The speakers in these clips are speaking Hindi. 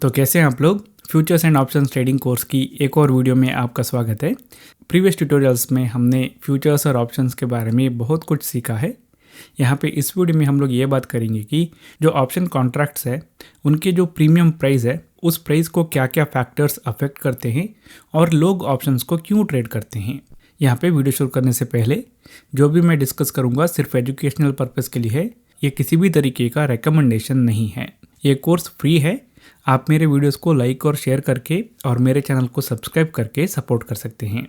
तो कैसे हैं आप लोग। Futures and options trading course की एक और वीडियो में आपका स्वागत है। प्रीवियस ट्यूटोरियल्स में हमने फ्यूचर्स और ऑप्शंस के बारे में बहुत कुछ सीखा है। यहाँ पे इस वीडियो में हम लोग ये बात करेंगे कि जो ऑप्शन कॉन्ट्रैक्ट्स है उनके जो प्रीमियम प्राइस है उस प्राइस को क्या क्या फैक्टर्स अफेक्ट करते हैं और लोग ऑप्शंस को क्यों ट्रेड करते हैं। यहाँ पे वीडियो शुरू करने से पहले जो भी मैं डिस्कस करूँगा सिर्फ एजुकेशनल पर्पज़ के लिए है, ये किसी भी तरीके का रिकमेंडेशन नहीं है। ये कोर्स फ्री है, आप मेरे वीडियोस को लाइक और शेयर करके और मेरे चैनल को सब्सक्राइब करके सपोर्ट कर सकते हैं।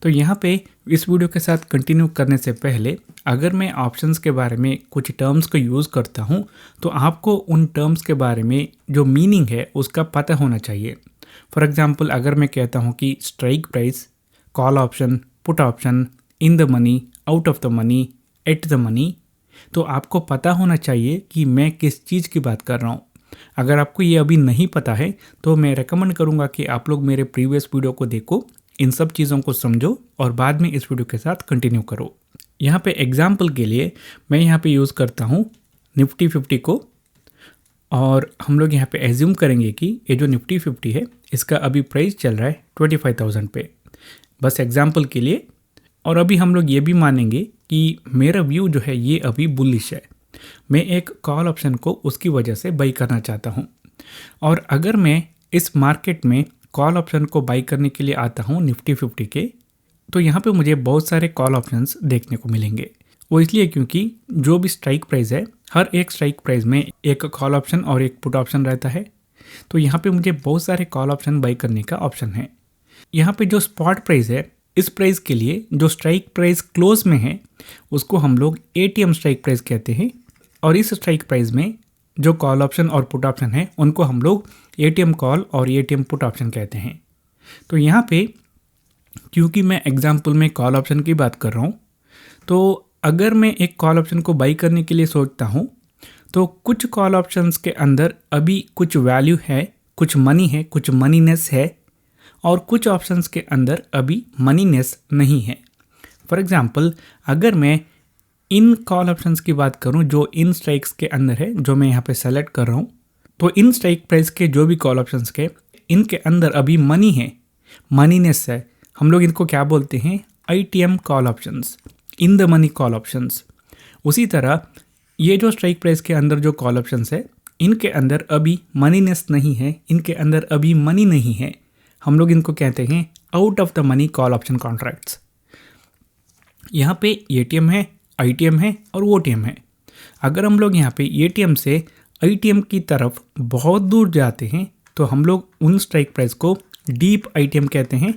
तो यहाँ पे इस वीडियो के साथ कंटिन्यू करने से पहले अगर मैं ऑप्शंस के बारे में कुछ टर्म्स को यूज़ करता हूँ तो आपको उन टर्म्स के बारे में जो मीनिंग है उसका पता होना चाहिए। फॉर एग्जांपल अगर मैं कहता हूँ कि strike price, call option, put option, in the money, out of the money, at the money, तो आपको पता होना चाहिए कि मैं किस चीज़ की बात कर रहा हूँ। अगर आपको ये अभी नहीं पता है तो मैं रेकमेंड करूँगा कि आप लोग मेरे प्रीवियस वीडियो को देखो, इन सब चीज़ों को समझो और बाद में इस वीडियो के साथ कंटिन्यू करो। यहाँ पे एग्जाम्पल के लिए मैं यहाँ पे यूज़ करता हूँ निफ्टी 50 को, और हम लोग यहाँ पे एज्यूम करेंगे कि ये जो निफ्टी 50 है इसका अभी प्राइस चल रहा है 25,000 पे, बस एग्जाम्पल के लिए। और अभी हम लोग ये भी मानेंगे कि मेरा व्यू जो है ये अभी बुलिश है, मैं एक कॉल ऑप्शन को उसकी वजह से बाई करना चाहता हूँ। और अगर मैं इस मार्केट में कॉल ऑप्शन को बाई करने के लिए आता हूँ निफ्टी 50 के, तो यहाँ पे मुझे बहुत सारे कॉल ऑप्शंस देखने को मिलेंगे। वो इसलिए क्योंकि जो भी स्ट्राइक प्राइस है, हर एक स्ट्राइक प्राइस में एक कॉल ऑप्शन और एक पुट ऑप्शन रहता है। तो यहाँ पे मुझे बहुत सारे कॉल ऑप्शन बाई करने का ऑप्शन है। यहाँ पे जो स्पॉट प्राइस है, इस प्राइस के लिए जो स्ट्राइक प्राइस क्लोज में है उसको हम लोग एटीएम स्ट्राइक प्राइस कहते हैं, और इस स्ट्राइक प्राइस में जो कॉल ऑप्शन और पुट ऑप्शन है उनको हम लोग एटीएम कॉल और एटीएम पुट ऑप्शन कहते हैं। तो यहाँ पे क्योंकि मैं एग्जांपल में कॉल ऑप्शन की बात कर रहा हूँ, तो अगर मैं एक कॉल ऑप्शन को बाई करने के लिए सोचता हूँ तो कुछ कॉल ऑप्शंस के अंदर अभी कुछ वैल्यू है, कुछ मनी है, कुछ मनीनेस है, और कुछ ऑप्शंस के अंदर अभी मनीनेस नहीं है। फॉर एग्जांपल अगर मैं इन कॉल ऑप्शंस की बात करूं जो इन स्ट्राइक्स के अंदर है, जो मैं यहाँ पे सेलेक्ट कर रहा हूं, तो इन स्ट्राइक प्राइस के जो भी कॉल ऑप्शंस के इनके अंदर अभी मनी है, मनीनेस है। हम लोग इनको क्या बोलते हैं? ITM call options, in the money call options. उसी तरह ये जो स्ट्राइक प्राइस के अंदर जो कॉल ऑप्शंस है इनके अंदर अभी मनीनेस नहीं है, इनके अंदर अभी मनी नहीं है, हम लोग इनको कहते हैं out of the money call option contracts. यहाँ पे एटीएम है, आईटीएम है और ओटीएम है। अगर हम लोग यहाँ पे एटीएम से आईटीएम की तरफ बहुत दूर जाते हैं तो हम लोग उन स्ट्राइक प्राइस को डीप आईटीएम कहते हैं।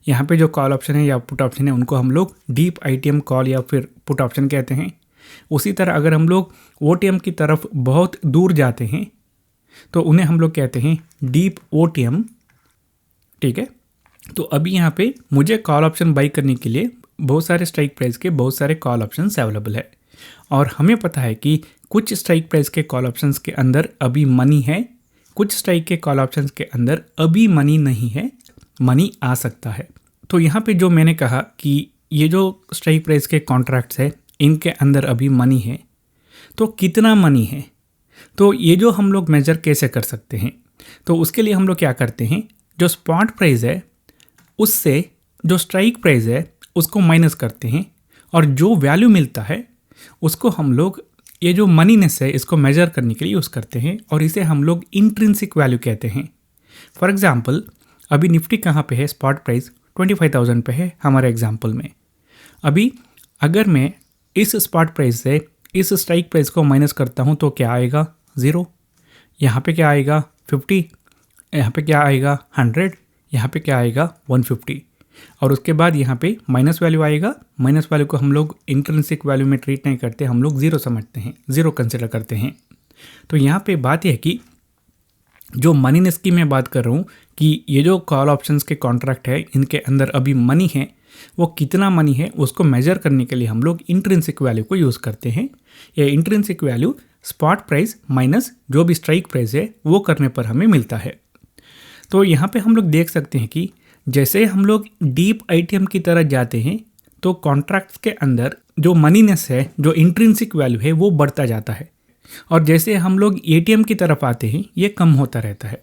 यहाँ पे जो कॉल ऑप्शन है या पुट ऑप्शन है उनको हम लोग डीप आईटीएम कॉल या फिर पुट ऑप्शन कहते हैं। उसी तरह अगर हम लोग ओटीएम की तरफ बहुत दूर जाते हैं तो उन्हें हम लोग कहते हैं डीप ओटीएम। ठीक है, तो अभी यहाँ पे मुझे कॉल ऑप्शन बाई करने के लिए बहुत सारे स्ट्राइक प्राइस के बहुत सारे कॉल ऑप्शंस अवेलेबल है, और हमें पता है कि कुछ स्ट्राइक प्राइस के कॉल ऑप्शंस के अंदर अभी मनी है, कुछ स्ट्राइक के कॉल ऑप्शंस के अंदर अभी मनी नहीं है, मनी आ सकता है। तो यहाँ पे जो मैंने कहा कि ये जो स्ट्राइक प्राइस के कॉन्ट्रैक्ट्स है इनके अंदर अभी मनी है, तो कितना मनी है, तो ये जो हम लोग मेजर कैसे कर सकते हैं? तो उसके लिए हम लोग क्या करते हैं, जो स्पॉट प्राइस है उससे जो स्ट्राइक प्राइस है उसको माइनस करते हैं, और जो वैल्यू मिलता है उसको हम लोग ये जो मनीनेस है इसको मेजर करने के लिए यूज़ करते हैं, और इसे हम लोग इंट्रिंसिक वैल्यू कहते हैं। फॉर एग्जांपल अभी निफ्टी कहाँ पे है? स्पॉट प्राइस 25,000 पे है हमारे एग्जांपल में। अभी अगर मैं इस स्पॉट प्राइस से इस स्ट्राइक प्राइस को माइनस करता हूँ तो क्या आएगा? 0। यहाँ पे क्या आएगा? 50। यहाँ पे क्या आएगा? 100। यहाँ पे क्या आएगा? 150। और उसके बाद यहाँ पे माइनस वैल्यू आएगा। माइनस वैल्यू को हम लोग इंट्रिंसिक वैल्यू में ट्रीट नहीं करते, हम लोग 0 समझते हैं, 0 कंसिडर करते हैं। तो यहाँ पे बात यह है कि जो मनीनेस की मैं बात कर रहा हूँ कि ये जो कॉल ऑप्शंस के कॉन्ट्रैक्ट है इनके अंदर अभी मनी है, वो कितना मनी है उसको मेजर करने के लिए हम लोग इंट्रिंसिक वैल्यू को यूज़ करते हैं। ये intrinsic value spot price minus जो भी स्ट्राइक प्राइस है वो करने पर हमें मिलता है। तो यहाँ पे हम लोग देख सकते हैं कि जैसे हम लोग डीप आईटीएम की तरह जाते हैं तो कॉन्ट्रैक्ट्स के अंदर जो मनीनेस है, जो इंट्रिंसिक वैल्यू है वो बढ़ता जाता है। और जैसे हम लोग एटीएम की तरफ आते हैं ये कम होता रहता है।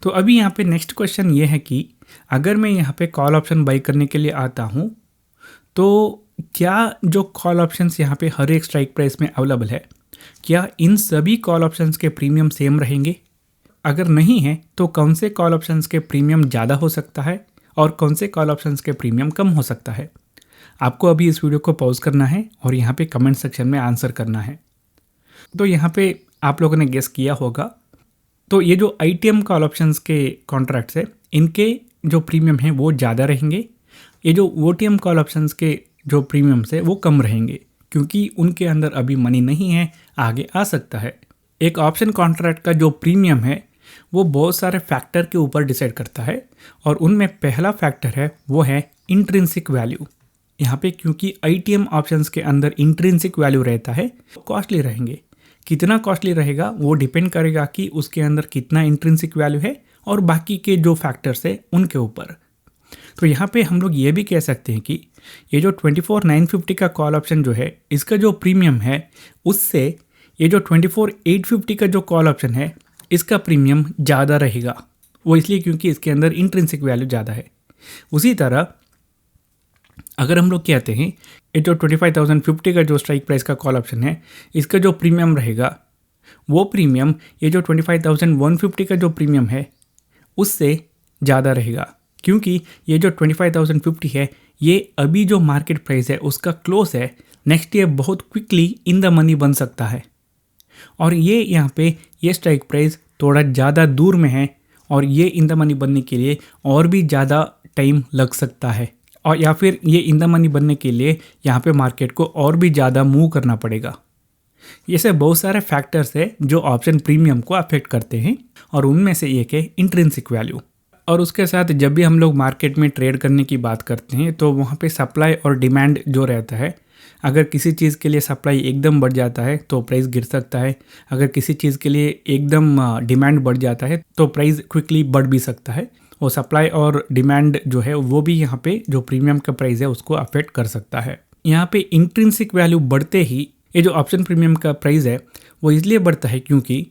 तो अभी यहाँ पे नेक्स्ट क्वेश्चन ये है कि अगर मैं यहाँ पे कॉल ऑप्शन बाई करने के लिए आता हूँ तो क्या जो कॉल ऑप्शंस यहाँ पे हर एक स्ट्राइक प्राइस में अवेलेबल है, क्या इन सभी कॉल ऑप्शंस के प्रीमियम सेम रहेंगे? अगर नहीं है तो कौन से कॉल ऑप्शंस के प्रीमियम ज़्यादा हो सकता है और कौन से कॉल ऑप्शंस के प्रीमियम कम हो सकता है? आपको अभी इस वीडियो को पॉज करना है और यहाँ पे कमेंट सेक्शन में आंसर करना है। तो यहाँ पे आप लोगों ने गेस किया होगा, तो ये जो आईटीएम कॉल ऑप्शंस के कॉन्ट्रैक्ट्स है इनके जो प्रीमियम हैं वो ज़्यादा रहेंगे। ये जो ओटीएम कॉल ऑप्शंस के जो प्रीमियम्स है वो कम रहेंगे क्योंकि उनके अंदर अभी मनी नहीं है, आगे आ सकता है। एक ऑप्शन कॉन्ट्रैक्ट का जो प्रीमियम है वो बहुत सारे फैक्टर के ऊपर डिसाइड करता है और उनमें पहला फैक्टर है वो है इंट्रिंसिक वैल्यू। यहाँ पे क्योंकि आईटीएम ऑप्शंस के अंदर इंट्रिंसिक वैल्यू रहता है, कॉस्टली रहेंगे। कितना कॉस्टली रहेगा वो डिपेंड करेगा कि उसके अंदर कितना इंट्रिंसिक वैल्यू है और बाकी के जो फैक्टर्स है उनके ऊपर। तो यहाँ पे हम लोग ये भी कह सकते हैं कि ये जो 24,950 का कॉल ऑप्शन जो है इसका जो प्रीमियम है उससे ये जो 24,850 का जो कॉल ऑप्शन है इसका प्रीमियम ज़्यादा रहेगा। वो इसलिए क्योंकि इसके अंदर इंट्रिंसिक वैल्यू ज़्यादा है। उसी तरह अगर हम लोग कहते हैं ये जो 25,050 का जो स्ट्राइक प्राइस का कॉल ऑप्शन है इसका जो प्रीमियम रहेगा वो प्रीमियम ये जो 25,150 का जो प्रीमियम है उससे ज़्यादा रहेगा क्योंकि ये जो 25,050 है ये अभी जो मार्केट प्राइस है उसका क्लोज है। नेक्स्ट ईयर बहुत क्विकली इन द मनी बन सकता है और ये यहाँ पे ये स्ट्राइक प्राइस थोड़ा ज़्यादा दूर में है और ये इन द मनी बनने के लिए और भी ज़्यादा टाइम लग सकता है और या फिर ये इन द मनी बनने के लिए यहाँ पे मार्केट को और भी ज़्यादा मूव करना पड़ेगा। ये सब बहुत सारे फैक्टर्स है जो ऑप्शन प्रीमियम को अफेक्ट करते हैं और उनमें से एक है इंट्रिंसिक वैल्यू। और उसके साथ जब भी हम लोग मार्केट में ट्रेड करने की बात करते हैं तो वहाँ पे सप्लाई और डिमांड जो रहता है, अगर किसी चीज़ के लिए सप्लाई एकदम बढ़ जाता है तो प्राइस गिर सकता है, अगर किसी चीज़ के लिए एकदम डिमांड बढ़ जाता है तो प्राइस क्विकली बढ़ भी सकता है। और सप्लाई और डिमांड जो है वो भी यहाँ पे जो प्रीमियम का प्राइस है उसको अफेक्ट कर सकता है। यहाँ पे इंट्रिंसिक वैल्यू बढ़ते ही ये जो ऑप्शन प्रीमियम का प्राइस है वो इसलिए बढ़ता है क्योंकि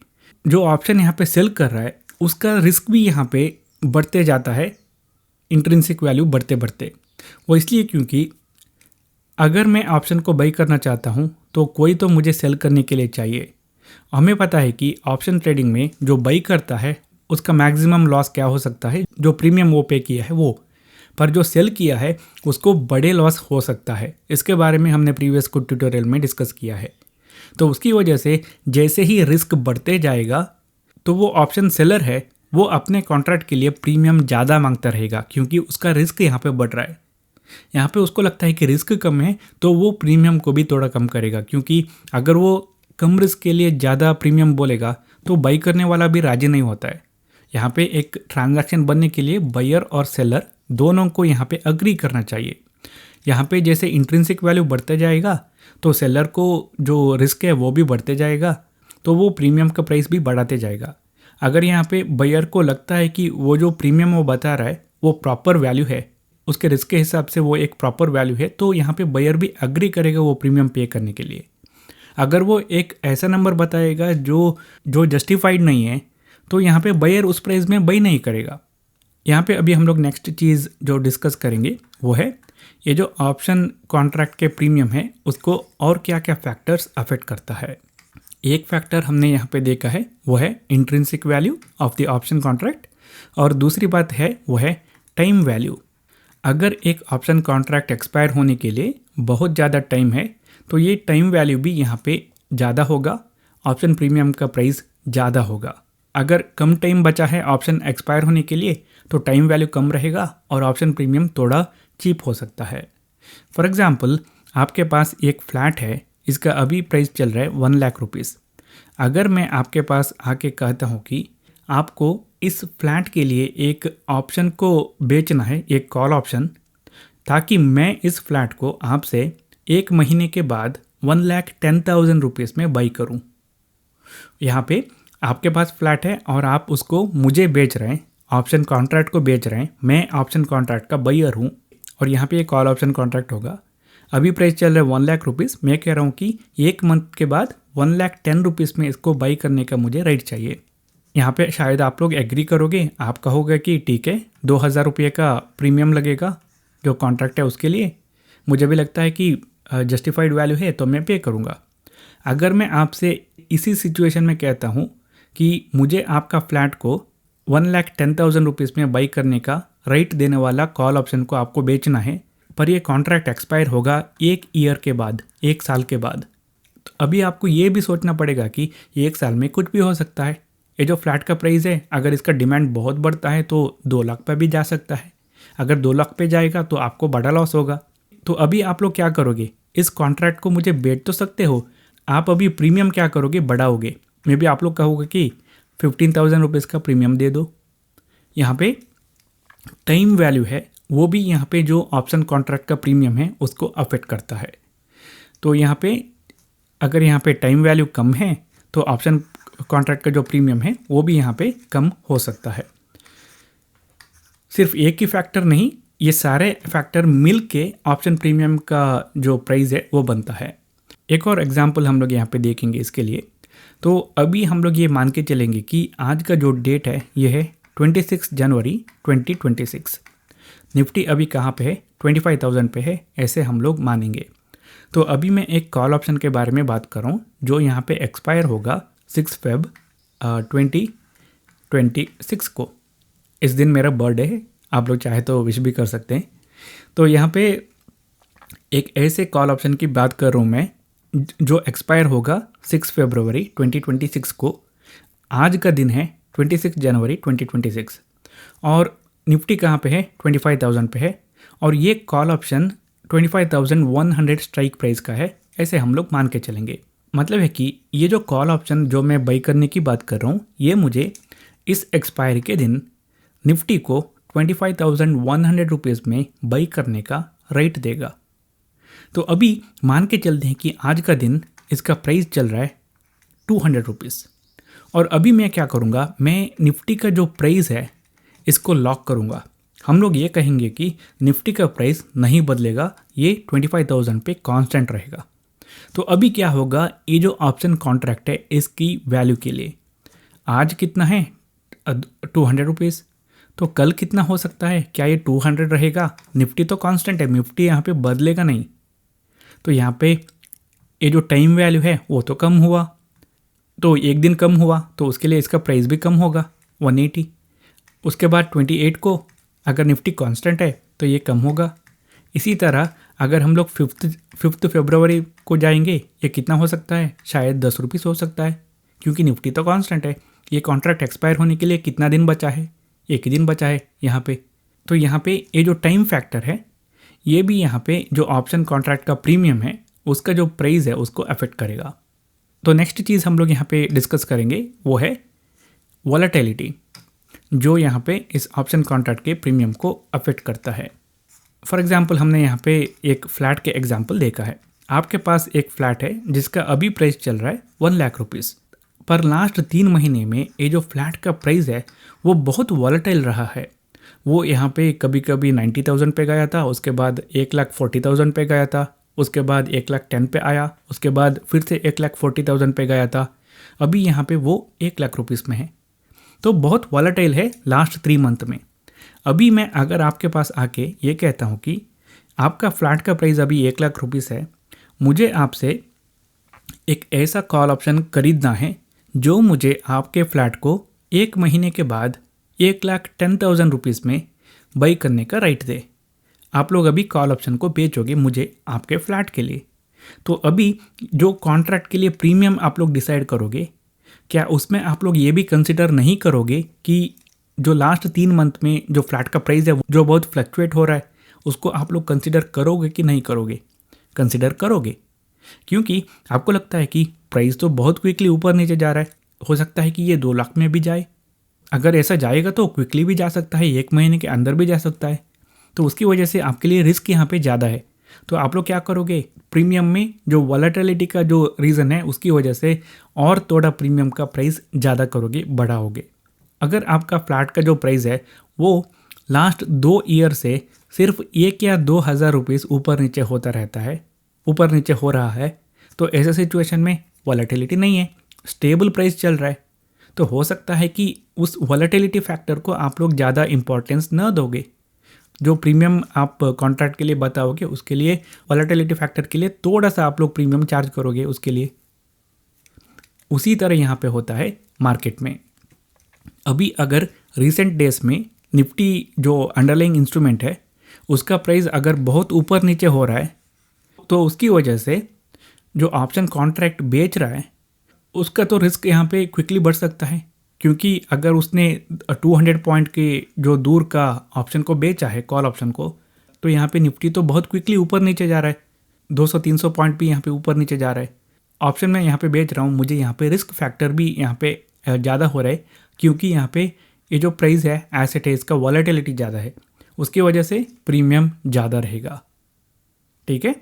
जो ऑप्शन यहाँ पे सेल कर रहा है उसका रिस्क भी यहाँ पे बढ़ते जाता है। इंट्रिंसिक वैल्यू बढ़ते बढ़ते वो इसलिए क्योंकि अगर मैं ऑप्शन को बाई करना चाहता हूँ तो कोई तो मुझे सेल करने के लिए चाहिए। हमें पता है कि ऑप्शन ट्रेडिंग में जो बाई करता है उसका मैक्सिमम लॉस क्या हो सकता है, जो प्रीमियम वो पे किया है वो, पर जो सेल किया है उसको बड़े लॉस हो सकता है। इसके बारे में हमने प्रीवियस कुछ ट्यूटोरियल में डिस्कस किया है। तो उसकी वजह से जैसे ही रिस्क बढ़ते जाएगा तो वो ऑप्शन सेलर है वो अपने कॉन्ट्रैक्ट के लिए प्रीमियम ज़्यादा मांगता रहेगा क्योंकि उसका रिस्क यहाँ पे बढ़ रहा है। यहाँ पे उसको लगता है कि रिस्क कम है तो वो प्रीमियम को भी थोड़ा कम करेगा क्योंकि अगर वो कम रिस्क के लिए ज़्यादा प्रीमियम बोलेगा तो बाई करने वाला भी राजी नहीं होता है। यहाँ पे एक ट्रांजैक्शन बनने के लिए बायर और सेलर दोनों को यहाँ पे अग्री करना चाहिए। यहाँ पे जैसे इंट्रिंसिक वैल्यू बढ़ते जाएगा तो सेलर को जो रिस्क है वो भी बढ़ते जाएगा तो वो प्रीमियम का प्राइस भी बढ़ाते जाएगा। अगर यहाँ पे बायर को लगता है कि वो जो प्रीमियम वो बता रहा है वो प्रॉपर वैल्यू है, उसके रिस्क के हिसाब से वो एक प्रॉपर वैल्यू है, तो यहाँ पे बायर भी अग्री करेगा वो प्रीमियम पे करने के लिए। अगर वो एक ऐसा नंबर बताएगा जो जस्टिफाइड नहीं है तो यहाँ पे बायर उस प्राइस में बाई नहीं करेगा। यहाँ पे अभी हम लोग नेक्स्ट चीज़ जो डिस्कस करेंगे वो है ये जो ऑप्शन कॉन्ट्रैक्ट के प्रीमियम है उसको और क्या क्या फैक्टर्स अफेक्ट करता है। एक फैक्टर हमने यहाँ पे देखा है वो है intrinsic value of the option contract और दूसरी बात है वो है टाइम वैल्यू। अगर एक ऑप्शन कॉन्ट्रैक्ट एक्सपायर होने के लिए बहुत ज़्यादा टाइम है तो ये टाइम वैल्यू भी यहाँ पे ज़्यादा होगा, ऑप्शन प्रीमियम का प्राइस ज़्यादा होगा। अगर कम टाइम बचा है ऑप्शन एक्सपायर होने के लिए तो टाइम वैल्यू कम रहेगा और ऑप्शन प्रीमियम थोड़ा चीप हो सकता है। फॉर एग्जांपल आपके पास एक फ्लैट है, इसका अभी प्राइस चल रहा है 1 लाख रुपीज़। अगर मैं आपके पास आके कहता हूँ कि आपको इस फ्लैट के लिए एक ऑप्शन को बेचना है, एक कॉल ऑप्शन, ताकि मैं इस फ्लैट को आपसे 1 महीने के बाद 1,10,000 रुपीज़ में बाई करूँ। यहाँ पे आपके पास फ्लैट है और आप उसको मुझे बेच रहे हैं, ऑप्शन कॉन्ट्रैक्ट को बेच रहे हैं, मैं ऑप्शन कॉन्ट्रैक्ट का बायर हूँ और यहाँ पे एक कॉल ऑप्शन कॉन्ट्रैक्ट होगा। अभी प्राइस चल रहा है 1 लाख रुपीज़, मैं कह रहा हूँ कि 1 मंथ के बाद 1,10,000 में इसको बाई करने का मुझे राइट चाहिए। यहाँ पे शायद आप लोग एग्री करोगे, आप कहोगे कि ठीक है 2,000 रुपये का प्रीमियम लगेगा जो कॉन्ट्रैक्ट है उसके लिए, मुझे भी लगता है कि जस्टिफाइड वैल्यू है तो मैं पे करूँगा। अगर मैं आपसे इसी सिचुएशन में कहता हूँ कि मुझे आपका फ्लैट को 1,10,000 रुपीज़ में बाई करने का राइट देने वाला कॉल ऑप्शन को आपको बेचना है, पर ये कॉन्ट्रैक्ट एक्सपायर होगा 1 ईयर के बाद, 1 साल के बाद, तो अभी आपको ये भी सोचना पड़ेगा कि 1 साल में कुछ भी हो सकता है। ये जो फ्लैट का प्राइस है, अगर इसका डिमांड बहुत बढ़ता है तो 2 लाख पे भी जा सकता है। अगर 2 लाख पे जाएगा तो आपको बड़ा लॉस होगा। तो अभी आप लोग क्या करोगे, इस कॉन्ट्रैक्ट को मुझे बेच तो सकते हो, आप अभी प्रीमियम क्या करोगे, बढ़ाओगे। मे बी आप लोग कहोगे कि 15,000 रुपीज़ का प्रीमियम दे दो। यहाँ पे टाइम वैल्यू है, वो भी यहाँ पे जो ऑप्शन कॉन्ट्रैक्ट का प्रीमियम है उसको अफेक्ट करता है। तो यहाँ पे अगर यहाँ पे टाइम वैल्यू कम है तो ऑप्शन कॉन्ट्रैक्ट का जो प्रीमियम है वो भी यहाँ पे कम हो सकता है। सिर्फ एक ही फैक्टर नहीं, ये सारे फैक्टर मिल के ऑप्शन प्रीमियम का जो प्राइस है वो बनता है। एक और एग्जांपल हम लोग यहाँ पे देखेंगे इसके लिए। तो अभी हम लोग ये मान के चलेंगे कि आज का जो डेट है ये है 26 जनवरी 2026। निफ्टी अभी कहाँ पे है, 25,000 पे है, ऐसे हम लोग मानेंगे। तो अभी मैं एक कॉल ऑप्शन के बारे में बात कर रहा हूँ जो यहाँ पे एक्सपायर होगा 6 फेब 2026 को। इस दिन मेरा बर्थडे है, आप लोग चाहे तो विश भी कर सकते हैं। तो यहाँ पे एक ऐसे कॉल ऑप्शन की बात कर रहा हूँ मैं जो एक्सपायर होगा 6 फरवरी 2026 को। आज का दिन है 26 जनवरी 2026 और निफ्टी कहाँ पे है, 25,000 पे है और ये कॉल ऑप्शन 25,100 स्ट्राइक प्राइस का है, ऐसे हम लोग मान के चलेंगे। मतलब है कि ये जो कॉल ऑप्शन जो मैं बाई करने की बात कर रहा हूँ ये मुझे इस एक्सपायरी के दिन निफ्टी को 25,100 रुपीज़ में बाई करने का राइट देगा। तो अभी मान के चलते हैं कि आज का दिन इसका प्राइस चल रहा है 200 रुपीज़ और अभी मैं क्या करूँगा, मैं निफ्टी का जो प्राइस है इसको लॉक करूँगा। हम लोग ये कहेंगे कि निफ्टी का प्राइस नहीं बदलेगा, ये 25,000 पे कांस्टेंट रहेगा। तो अभी क्या होगा, ये जो ऑप्शन कॉन्ट्रैक्ट है इसकी वैल्यू के लिए आज कितना है 200 रुपीज़, तो कल कितना हो सकता है, क्या ये 200 रहेगा? निफ्टी तो कांस्टेंट है, निफ्टी यहाँ पे बदलेगा नहीं। तो यहाँ पे ये जो टाइम वैल्यू है वो तो कम हुआ, तो एक दिन कम हुआ तो उसके लिए इसका प्राइस भी कम होगा 180। उसके बाद 28 को अगर निफ्टी कांस्टेंट है तो ये कम होगा। इसी तरह अगर हम लोग 5 फरवरी को जाएंगे, ये कितना हो सकता है, शायद 10 रुपीज़ हो सकता है, क्योंकि निफ्टी तो कांस्टेंट है। ये कॉन्ट्रैक्ट एक्सपायर होने के लिए कितना दिन बचा है, एक ही दिन बचा है यहाँ पे। तो यहाँ पे ये जो टाइम फैक्टर है ये भी यहाँ पे जो ऑप्शन कॉन्ट्रैक्ट का प्रीमियम है उसका जो प्राइस है उसको अफेक्ट करेगा। तो नेक्स्ट चीज़ हम लोग यहाँ पे डिस्कस करेंगे वो है वॉलेटिलिटी, जो यहाँ पे इस ऑप्शन कॉन्ट्रैक्ट के प्रीमियम को अफेक्ट करता है। फॉर एग्जांपल हमने यहाँ पे एक फ्लैट के एग्जांपल देखा है। आपके पास एक फ्लैट है जिसका अभी प्राइस चल रहा है 1 लाख रुपीज़, पर लास्ट 3 महीने में ये जो फ्लैट का प्राइस है वो बहुत वॉलेटाइल रहा है। वो यहाँ पे कभी कभी 90,000 पे गया था, उसके बाद 1,40,000 पे गया था, उसके बाद 1,10,000 पे आया, उसके बाद फिर से 1,40,000 पे गया था, अभी यहाँ पे वो 1 लाख रुपीज़ में है। तो बहुत वॉलेटाइल है लास्ट 3 मंथ में। अभी मैं अगर आपके पास आके ये कहता हूँ कि आपका फ्लैट का प्राइस अभी 1 लाख रुपीज़ है, मुझे आपसे एक ऐसा कॉल ऑप्शन खरीदना है जो मुझे आपके फ्लैट को 1 महीने के बाद 1,10,000 रुपीज़ में बाई करने का राइट दे। आप लोग अभी कॉल ऑप्शन को बेचोगे मुझे आपके फ्लैट के लिए। तो अभी जो कॉन्ट्रैक्ट के लिए प्रीमियम आप लोग डिसाइड करोगे, क्या उसमें आप लोग ये भी कंसिडर नहीं करोगे कि जो लास्ट 3 मंथ में जो फ्लैट का प्राइस है जो बहुत फ्लक्चुएट हो रहा है उसको आप लोग कंसिडर करोगे कि नहीं करोगे? कंसिडर करोगे, क्योंकि आपको लगता है कि प्राइस तो बहुत क्विकली ऊपर नीचे जा रहा है, हो सकता है कि ये 2 लाख में भी जाए। अगर ऐसा जाएगा तो क्विकली भी जा सकता है, 1 महीने के अंदर भी जा सकता है, तो उसकी वजह से आपके लिए रिस्क यहाँ पे ज़्यादा है। तो आप लोग क्या करोगे, प्रीमियम में जो वॉलेटिलिटी का जो रीज़न है उसकी वजह से और थोड़ा प्रीमियम का प्राइस ज़्यादा करोगे, बढ़ाओगे। अगर आपका फ्लैट का जो प्राइस है वो लास्ट 2 ईयर से सिर्फ 1 या 2 हज़ार रुपीज़ ऊपर नीचे होता रहता है, ऊपर नीचे हो रहा है, तो ऐसे सिचुएशन में वॉलेटिलिटी नहीं है, स्टेबल प्राइस चल रहा है, तो हो सकता है कि उस वॉलेटिलिटी फैक्टर को आप लोग ज़्यादा इंपॉर्टेंस न दोगे। जो प्रीमियम आप कॉन्ट्रैक्ट के लिए बताओगे उसके लिए वॉलेटिलिटी फैक्टर के लिए थोड़ा सा आप लोग प्रीमियम चार्ज करोगे उसके लिए। उसी तरह यहाँ पे होता है मार्केट में। अभी अगर रिसेंट डेज में निफ्टी जो अंडरलाइंग इंस्ट्रूमेंट है उसका प्राइस अगर बहुत ऊपर नीचे हो रहा है तो उसकी वजह से जो ऑप्शन कॉन्ट्रैक्ट बेच रहा है उसका तो रिस्क यहाँ पे क्विकली बढ़ सकता है, क्योंकि अगर उसने 200 पॉइंट के जो दूर का ऑप्शन को बेचा है, कॉल ऑप्शन को, तो यहाँ पे निफ्टी तो बहुत क्विकली ऊपर नीचे जा रहा है, 200-300 पॉइंट भी यहाँ पे ऊपर नीचे जा रहा है। ऑप्शन मैं यहाँ पे बेच रहा हूँ, मुझे यहाँ पे रिस्क फैक्टर भी यहाँ पे ज़्यादा हो रहा है, क्योंकि यहाँ पे ये जो प्राइस है एसेट है इसका वॉलेटिलिटी ज़्यादा है, उसकी वजह से प्रीमियम ज़्यादा रहेगा। ठीक है,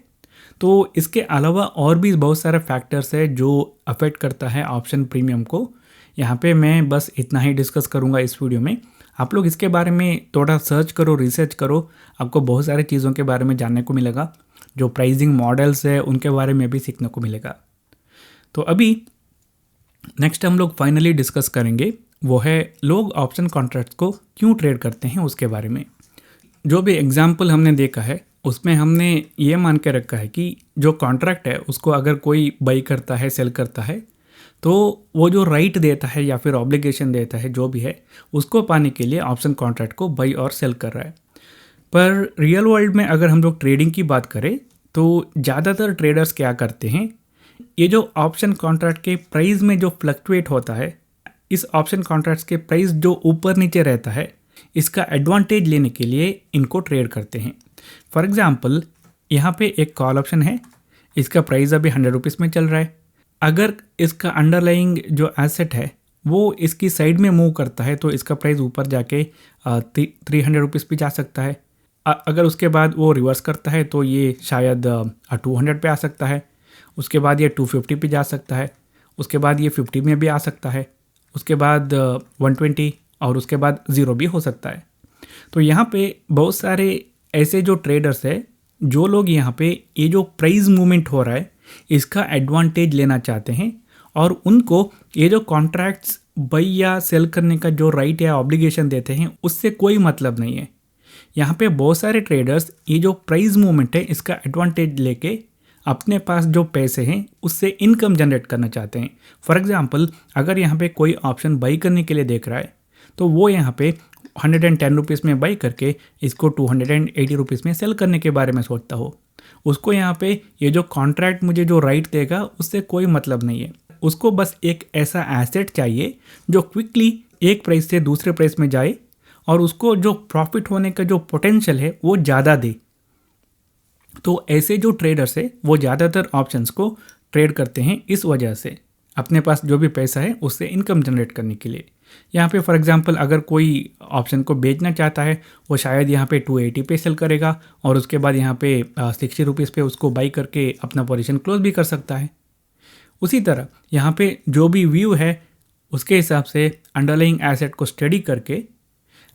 तो इसके अलावा और भी बहुत सारे फैक्टर्स है जो अफेक्ट करता है ऑप्शन प्रीमियम को। यहाँ पे मैं बस इतना ही डिस्कस करूँगा इस वीडियो में। आप लोग इसके बारे में थोड़ा सर्च करो, रिसर्च करो, आपको बहुत सारी चीज़ों के बारे में जानने को मिलेगा। जो प्राइसिंग मॉडल्स है उनके बारे में भी सीखने को मिलेगा। तो अभी नेक्स्ट हम लोग फाइनली डिस्कस करेंगे वो है लोग ऑप्शन कॉन्ट्रैक्ट को क्यों ट्रेड करते हैं उसके बारे में। जो भी एग्जाम्पल हमने देखा है उसमें हमने ये मान के रखा है कि जो कॉन्ट्रैक्ट है उसको अगर कोई बाई करता है, सेल करता है, तो वो जो राइट देता है या फिर ऑब्लिगेशन देता है जो भी है उसको पाने के लिए ऑप्शन कॉन्ट्रैक्ट को बाई और सेल कर रहा है। पर रियल वर्ल्ड में अगर हम लोग ट्रेडिंग की बात करें तो ज़्यादातर ट्रेडर्स क्या करते हैं, ये जो ऑप्शन कॉन्ट्रैक्ट के प्राइस में जो फ्लक्चुएट होता है, इस ऑप्शन कॉन्ट्रैक्ट्स के प्राइस जो ऊपर नीचे रहता है इसका एडवांटेज लेने के लिए इनको ट्रेड करते हैं। फॉर एग्जाम्पल यहाँ पे एक कॉल ऑप्शन है, इसका प्राइस अभी 100 रुपीज़ में चल रहा है। अगर इसका अंडरलाइंग जो एसेट है वो इसकी साइड में मूव करता है तो इसका प्राइस ऊपर जाके 300 रुपीज़ भी जा सकता है। अगर उसके बाद वो रिवर्स करता है तो ये शायद 200 पे आ सकता है, उसके बाद ये 250 पे जा सकता है, उसके बाद ये 50 में भी आ सकता है, उसके बाद 120 और उसके बाद 0 भी हो सकता है। तो यहाँ पे बहुत सारे ऐसे जो ट्रेडर्स है जो लोग यहाँ पे ये जो प्राइस मूवमेंट हो रहा है इसका एडवांटेज लेना चाहते हैं और उनको ये जो कॉन्ट्रैक्ट्स बाई या सेल करने का जो राइट या ऑब्लिगेशन देते हैं उससे कोई मतलब नहीं है। यहाँ पे बहुत सारे ट्रेडर्स ये जो प्राइस मूवमेंट है इसका एडवांटेज लेके अपने पास जो पैसे हैं उससे इनकम जनरेट करना चाहते हैं। फॉर एग्जांपल अगर यहाँ पे कोई ऑप्शन बाई करने के लिए देख रहा है तो वो यहाँ पे 110 रुपीज़ में बाई करके इसको 280 रुपीज़ में सेल करने के बारे में सोचता हो, उसको यहाँ पे ये जो कॉन्ट्रैक्ट मुझे जो राइट देगा उससे कोई मतलब नहीं है। उसको बस एक ऐसा एसेट चाहिए जो क्विकली एक प्राइस से दूसरे प्राइस में जाए और उसको जो प्रॉफिट होने का जो पोटेंशियल है वो ज़्यादा दे। तो ऐसे जो ट्रेडर्स है वो ज़्यादातर ऑप्शंस को ट्रेड करते हैं इस वजह से, अपने पास जो भी पैसा है उससे इनकम जनरेट करने के लिए। यहाँ पे फॉर एग्जांपल अगर कोई ऑप्शन को बेचना चाहता है वो शायद यहाँ पे 280 पे सेल करेगा और उसके बाद यहाँ पे 60 रुपीज़ पे उसको बाई करके अपना पोजीशन क्लोज भी कर सकता है। उसी तरह यहाँ पे जो भी व्यू है उसके हिसाब से अंडरलाइंग एसेट को स्टडी करके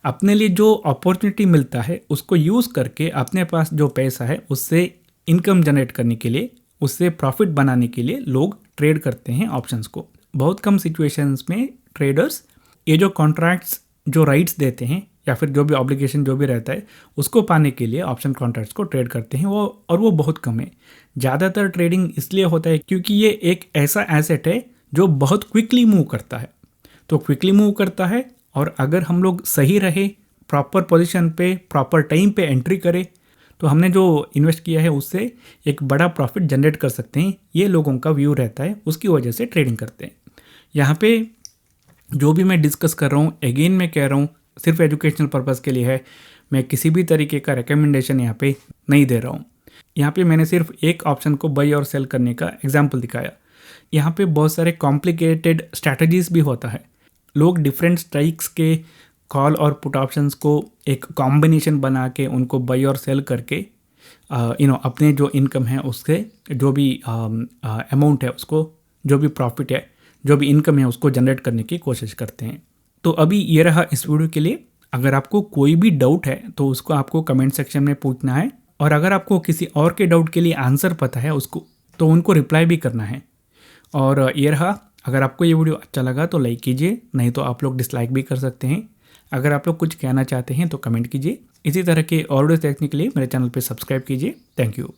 अपने लिए जो अपॉर्चुनिटी मिलता है उसको यूज़ करके अपने पास जो पैसा है उससे इनकम जनरेट करने के लिए, उससे प्रॉफिट बनाने के लिए लोग ट्रेड करते हैं ऑप्शंस को। बहुत कम सिचुएशंस में ट्रेडर्स ये जो कॉन्ट्रैक्ट्स जो राइट्स देते हैं या फिर जो भी ऑब्लिगेशन जो भी रहता है उसको पाने के लिए ऑप्शन कॉन्ट्रैक्ट्स को ट्रेड करते हैं वो बहुत कम है। ज़्यादातर ट्रेडिंग इसलिए होता है क्योंकि ये एक ऐसा एसेट है जो बहुत क्विकली मूव करता है। तो क्विकली मूव करता है और अगर हम लोग सही रहे, प्रॉपर पोजीशन पे प्रॉपर टाइम पे एंट्री करें तो हमने जो इन्वेस्ट किया है उससे एक बड़ा प्रॉफिट जनरेट कर सकते हैं। ये लोगों का व्यू रहता है, उसकी वजह से ट्रेडिंग करते हैं। यहाँ पे जो भी मैं डिस्कस कर रहा हूँ अगेन मैं कह रहा हूँ सिर्फ एजुकेशनल पर्पज़ के लिए है, मैं किसी भी तरीके का रिकमेंडेशन यहाँ पे नहीं दे रहा हूँ। यहाँ पे मैंने सिर्फ एक ऑप्शन को बाई और सेल करने का एग्जाम्पल दिखाया। यहाँ पे बहुत सारे कॉम्प्लिकेटेड स्ट्रैटेजीज भी होता है। लोग डिफरेंट स्ट्राइक्स के कॉल और पुट ऑप्शंस को एक कॉम्बिनेशन बना के उनको बाई और सेल करके अपने जो इनकम है उससे जो भी अमाउंट है उसको, जो भी प्रॉफिट है, जो भी इनकम है उसको जनरेट करने की कोशिश करते हैं। तो अभी ये रहा इस वीडियो के लिए। अगर आपको कोई भी डाउट है तो उसको आपको कमेंट सेक्शन में पूछना है और अगर आपको किसी और के डाउट के लिए आंसर पता है उसको तो उनको रिप्लाई भी करना है। और ये रहा, अगर आपको ये वीडियो अच्छा लगा तो लाइक कीजिए, नहीं तो आप लोग डिसलाइक भी कर सकते हैं। अगर आप लोग कुछ कहना चाहते हैं तो कमेंट कीजिए। इसी तरह के और वीडियोस देखने के लिए मेरे चैनल पे सब्सक्राइब कीजिए। Thank you.